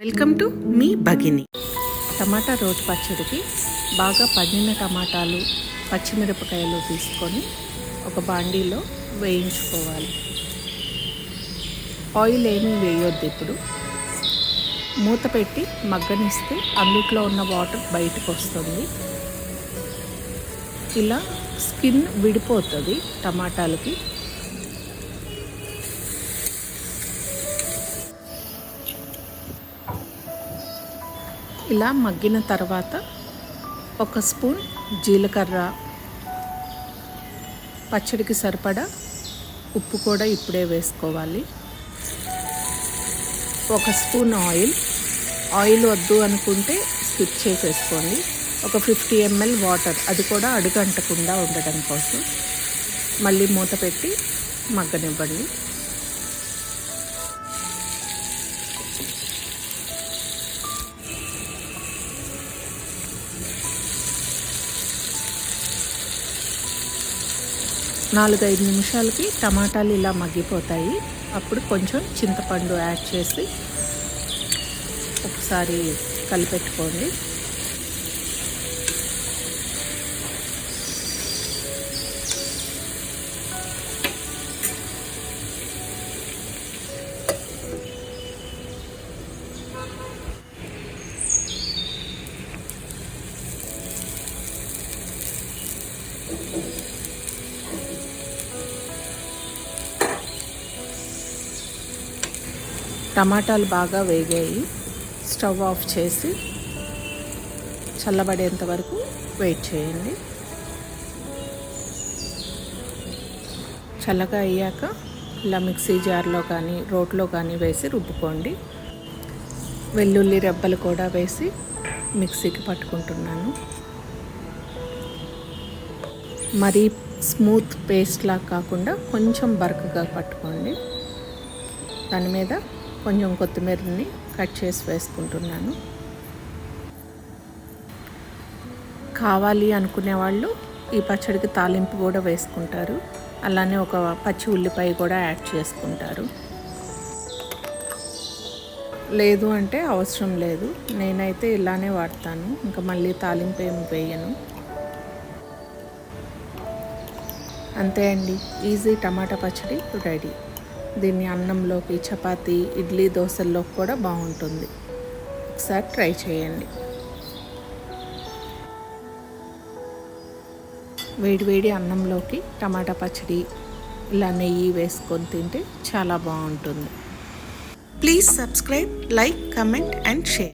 Welcome to me భగిని. టమాటా రోటి పచ్చడికి బాగా పండిన టమాటాలు, పచ్చిమిరపకాయలు తీసుకొని ఒక బాండీలో వేయించుకోవాలి. ఆయిల్ ఏమీ వేయొద్దు. ఇప్పుడు మూత పెట్టి మగ్గనిస్తే అందుట్లో ఉన్న వాటర్ బయటకు వస్తుంది. ఇలా స్కిన్ విడిపోతుంది టమాటాలకి. ఇలా మగ్గిన తర్వాత ఒక స్పూన్ జీలకర్ర, పచ్చడికి సరిపడా ఉప్పు కూడా ఇప్పుడే వేసుకోవాలి. ఒక స్పూన్ ఆయిల్ వద్దు అనుకుంటే స్కిప్ చేసేసుకోండి. ఒక 50 ml వాటర్, అది కూడా అడుగంటకుండా ఉండడం కోసం. మళ్ళీ మూత పెట్టి మగ్గనివ్వండి. నాలుగైదు నిమిషాలకి టమాటాలు ఇలా మగ్గిపోతాయి. అప్పుడు కొంచెం చింతపండు యాడ్ చేసి ఒకసారి కలిపెట్టుకోండి. టమాటాలు బాగా వేగాయి. స్టవ్ ఆఫ్ చేసి చల్లబడేంత వరకు వెయిట్ చేయండి. చల్లగా అయ్యాక ఇలా మిక్సీ జార్లో కానీ రోట్లో కానీ వేసి రుబ్బుకోండి. వెల్లుల్లి రెబ్బలు కూడా వేసి మిక్సీకి పట్టుకుంటున్నాను. మరీ స్మూత్ పేస్ట్లా కాకుండా కొంచెం బరకగా పట్టుకోండి. దాని మీద కొంచెం కొత్తిమీరని కట్ చేసి వేసుకుంటున్నాను. కావాలి అనుకునే వాళ్ళు ఈ పచ్చడికి తాలింపు కూడా వేసుకుంటారు. అలానే ఒక పచ్చి ఉల్లిపాయ కూడా యాడ్ చేసుకుంటారు. లేదు అంటే అవసరం లేదు. నేనైతే ఇలానే వాడతాను. ఇంకా మళ్ళీ తాలింపు ఏమి వేయను. అంతే అండి, ఈజీ టమాటా పచ్చడి రెడీ. దీన్ని అన్నంలోకి, చపాతీ, ఇడ్లీ, దోశల్లోకి కూడా బాగుంటుంది. ఒకసారి ట్రై చేయండి. వేడివేడి అన్నంలోకి టమాటా పచ్చడి ఇలా నెయ్యి వేసుకొని తింటే చాలా బాగుంటుంది. Please subscribe, like, comment and share.